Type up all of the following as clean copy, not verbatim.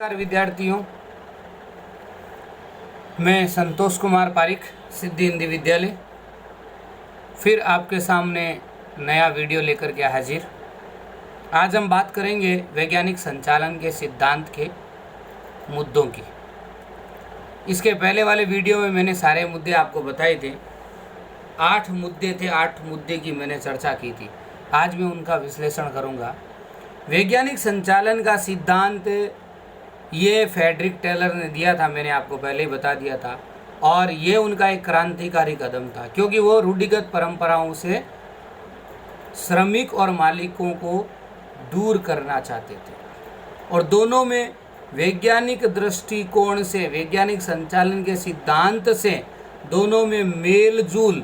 नमस्कार विद्यार्थियों, मैं संतोष कुमार पारिक, सिद्धि हिंदी विद्यालय, फिर आपके सामने नया वीडियो लेकर के हाजिर। आज हम बात करेंगे वैज्ञानिक संचालन के सिद्धांत के मुद्दों की। इसके पहले वाले वीडियो में मैंने सारे मुद्दे आपको बताए थे। 8 मुद्दे थे, 8 मुद्दे की मैंने चर्चा की थी। आज मैं उनका विश्लेषण करूंगा। वैज्ञानिक संचालन का सिद्धांत ये फ्रेडरिक टेलर ने दिया था, मैंने आपको पहले ही बता दिया था, और ये उनका एक क्रांतिकारी कदम था, क्योंकि वो रूढ़िगत परंपराओं से श्रमिक और मालिकों को दूर करना चाहते थे, और दोनों में वैज्ञानिक दृष्टिकोण से, वैज्ञानिक संचालन के सिद्धांत से दोनों में मेलजोल,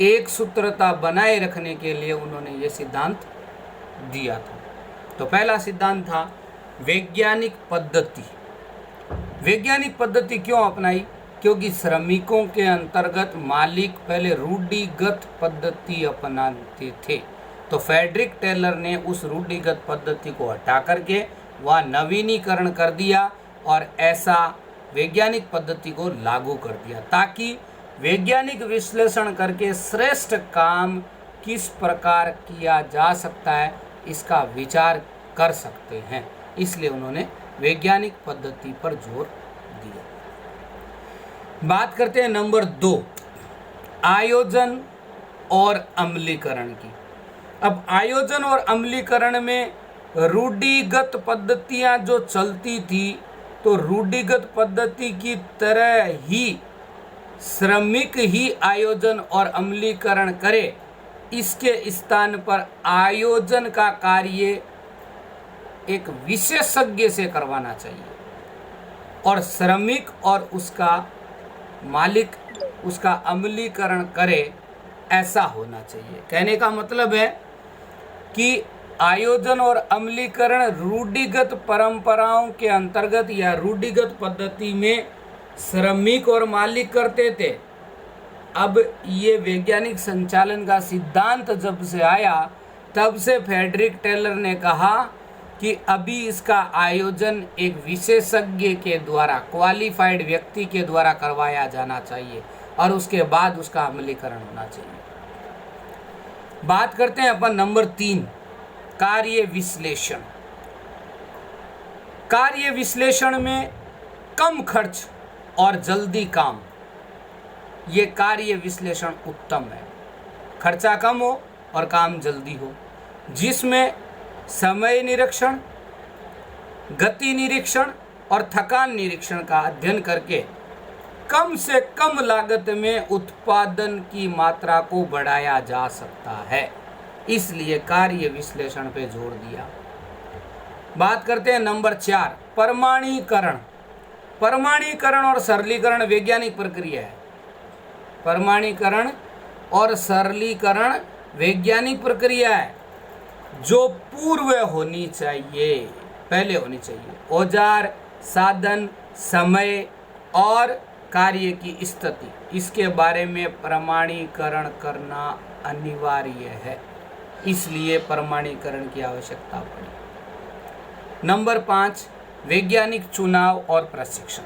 एक सूत्रता बनाए रखने के लिए उन्होंने ये सिद्धांत दिया था। तो पहला सिद्धांत था वैज्ञानिक पद्धति। वैज्ञानिक पद्धति क्यों अपनाई? क्योंकि श्रमिकों के अंतर्गत मालिक पहले रूढ़िगत पद्धति अपनाते थे। तो फ्रेडरिक टेलर ने उस रूढ़िगत पद्धति को हटा करके वह नवीनीकरण कर दिया और ऐसा वैज्ञानिक पद्धति को लागू कर दिया, ताकि वैज्ञानिक विश्लेषण करके श्रेष्ठ काम किस प्रकार किया जा सकता है इसका विचार कर सकते हैं। इसलिए उन्होंने वैज्ञानिक पद्धति पर जोर दिया। बात करते हैं नंबर 2, आयोजन और अम्लीकरण की। अब आयोजन और अम्लीकरण में रूढ़िगत पद्धतियां जो चलती थी, तो रूढ़िगत पद्धति की तरह ही श्रमिक ही आयोजन और अम्लीकरण करे, इसके स्थान पर आयोजन का कार्य एक विशेषज्ञ से करवाना चाहिए, और श्रमिक और उसका मालिक उसका अमलीकरण करे, ऐसा होना चाहिए। कहने का मतलब है कि आयोजन और अमलीकरण रूढ़िगत परंपराओं के अंतर्गत या रूढ़िगत पद्धति में श्रमिक और मालिक करते थे। अब ये वैज्ञानिक संचालन का सिद्धांत जब से आया, तब से फ्रेडरिक टेलर ने कहा कि अभी इसका आयोजन एक विशेषज्ञ के द्वारा, क्वालिफाइड व्यक्ति के द्वारा करवाया जाना चाहिए, और उसके बाद उसका अमलीकरण होना चाहिए। बात करते हैं अपन नंबर 3, कार्य विश्लेषण। कार्य विश्लेषण में कम खर्च और जल्दी काम, ये कार्य विश्लेषण उत्तम है। खर्चा कम हो और काम जल्दी हो, जिसमें समय निरीक्षण, गति निरीक्षण और थकान निरीक्षण का अध्ययन करके कम से कम लागत में उत्पादन की मात्रा को बढ़ाया जा सकता है। इसलिए कार्य विश्लेषण पे जोर दिया। बात करते हैं नंबर 4, प्रमाणीकरण। प्रमाणीकरण और सरलीकरण वैज्ञानिक प्रक्रिया है। प्रमाणीकरण और सरलीकरण वैज्ञानिक प्रक्रिया है, जो पूर्व होनी चाहिए, पहले होनी चाहिए। औजार, साधन, समय और कार्य की स्थिति, इसके बारे में प्रमाणीकरण करना अनिवार्य है, इसलिए प्रमाणीकरण की आवश्यकता पड़ी। नंबर 5, वैज्ञानिक चुनाव और प्रशिक्षण।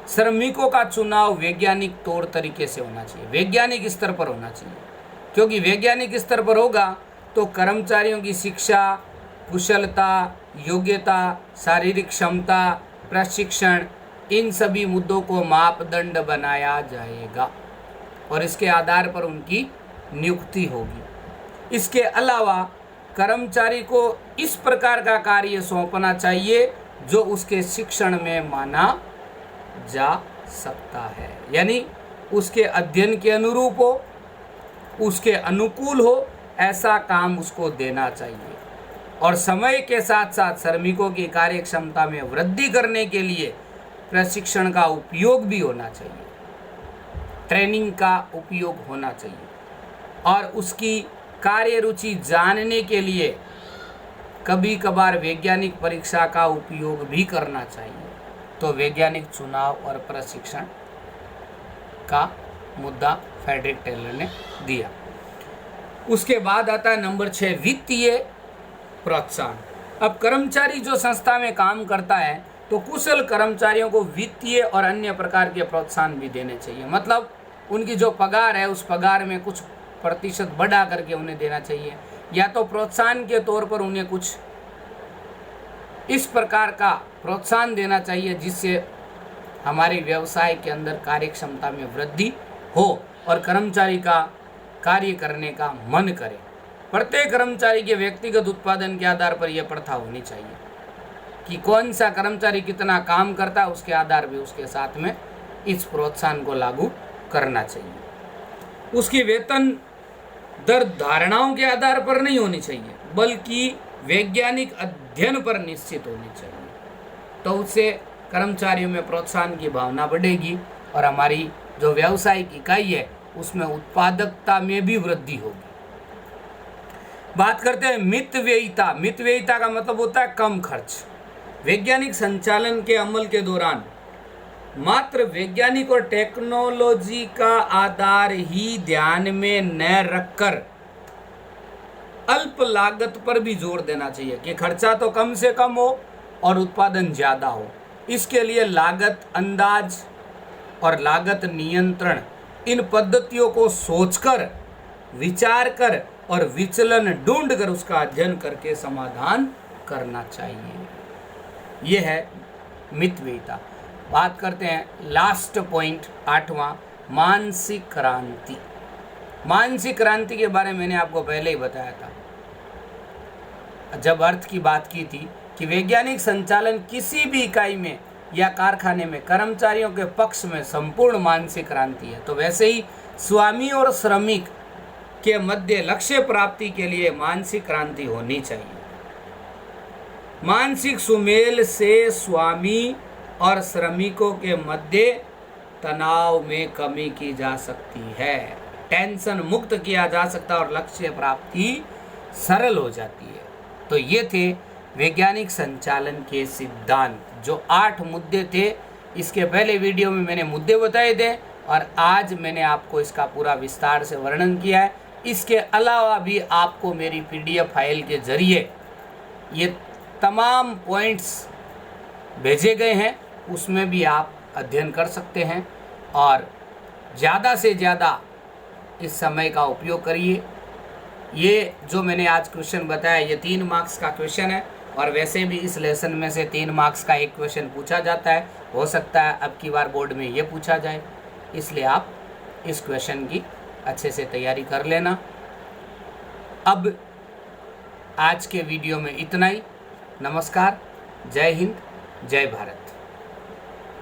श्रमिकों का चुनाव वैज्ञानिक तौर तरीके से होना चाहिए, वैज्ञानिक स्तर पर होना चाहिए, क्योंकि वैज्ञानिक स्तर पर होगा तो कर्मचारियों की शिक्षा, कुशलता, योग्यता, शारीरिक क्षमता, प्रशिक्षण, इन सभी मुद्दों को मापदंड बनाया जाएगा और इसके आधार पर उनकी नियुक्ति होगी। इसके अलावा कर्मचारी को इस प्रकार का कार्य सौंपना चाहिए जो उसके शिक्षण में माना जा सकता है, यानी उसके अध्ययन के अनुरूप हो, उसके अनुकूल हो, ऐसा काम उसको देना चाहिए। और समय के साथ साथ श्रमिकों की कार्य क्षमता में वृद्धि करने के लिए प्रशिक्षण का उपयोग भी होना चाहिए, ट्रेनिंग का उपयोग होना चाहिए, और उसकी कार्य रुचि जानने के लिए कभी कभार वैज्ञानिक परीक्षा का उपयोग भी करना चाहिए। तो वैज्ञानिक चुनाव और प्रशिक्षण का मुद्दा फ्रेडरिक टेलर ने दिया। उसके बाद आता है नंबर 6, वित्तीय प्रोत्साहन। अब कर्मचारी जो संस्था में काम करता है तो तो कुशल कर्मचारियों को वित्तीय और अन्य प्रकार के प्रोत्साहन भी देने चाहिए। मतलब उनकी जो पगार है उस पगार में कुछ प्रतिशत बढ़ा करके उन्हें देना चाहिए, या तो प्रोत्साहन के तौर पर उन्हें कुछ इस प्रकार का प्रोत्साहन देना चाहिए जिससे हमारे व्यवसाय के अंदर कार्यक्षमता में वृद्धि हो और कर्मचारी का कार्य करने का मन करे। प्रत्येक कर्मचारी के व्यक्तिगत उत्पादन के आधार पर यह प्रथा होनी चाहिए कि कौन सा कर्मचारी कितना काम करता है, उसके आधार भी उसके साथ में इस प्रोत्साहन को लागू करना चाहिए। उसकी वेतन दर धारणाओं के आधार पर नहीं होनी चाहिए बल्कि वैज्ञानिक अध्ययन पर निश्चित होनी चाहिए। तो उससे कर्मचारियों में प्रोत्साहन की भावना बढ़ेगी और हमारी जो व्यावसायिक इकाई है उसमें उत्पादकता में भी वृद्धि होगी। बात करते हैं मितव्ययिता। मितव्ययिता का मतलब होता है कम खर्च। वैज्ञानिक संचालन के अमल के दौरान मात्र वैज्ञानिक और टेक्नोलॉजी का आधार ही ध्यान में न रखकर अल्प लागत पर भी जोर देना चाहिए कि खर्चा तो कम से कम हो और उत्पादन ज़्यादा हो। इसके लिए लागत अंदाज और लागत नियंत्रण इन पद्धतियों को सोचकर, विचार कर और विचलन ढूंढ कर उसका अध्ययन करके समाधान करना चाहिए। यह है मितव्ययिता। बात करते हैं लास्ट पॉइंट 8वां, मानसिक क्रांति। मानसिक क्रांति के बारे में मैंने आपको पहले ही बताया था जब अर्थ की बात की थी कि वैज्ञानिक संचालन किसी भी इकाई में या कारखाने में कर्मचारियों के पक्ष में संपूर्ण मानसिक क्रांति है। तो वैसे ही स्वामी और श्रमिक के मध्य लक्ष्य प्राप्ति के लिए मानसिक क्रांति होनी चाहिए। मानसिक सुमेल से स्वामी और श्रमिकों के मध्य तनाव में कमी की जा सकती है, टेंशन मुक्त किया जा सकता है और लक्ष्य प्राप्ति सरल हो जाती है। तो ये थे वैज्ञानिक संचालन के सिद्धांत, जो 8 मुद्दे थे। इसके पहले वीडियो में मैंने मुद्दे बताए थे और आज मैंने आपको इसका पूरा विस्तार से वर्णन किया है। इसके अलावा भी आपको मेरी PDF फाइल के जरिए ये तमाम पॉइंट्स भेजे गए हैं, उसमें भी आप अध्ययन कर सकते हैं और ज़्यादा से ज़्यादा इस समय का उपयोग करिए। ये जो मैंने आज क्वेश्चन बताया ये 3 मार्क्स का क्वेश्चन है और वैसे भी इस लेसन में से 3 मार्क्स का एक क्वेश्चन पूछा जाता है। हो सकता है अब की बार बोर्ड में ये पूछा जाए, इसलिए आप इस क्वेश्चन की अच्छे से तैयारी कर लेना। अब आज के वीडियो में इतना ही। नमस्कार, जय हिंद, जय भारत।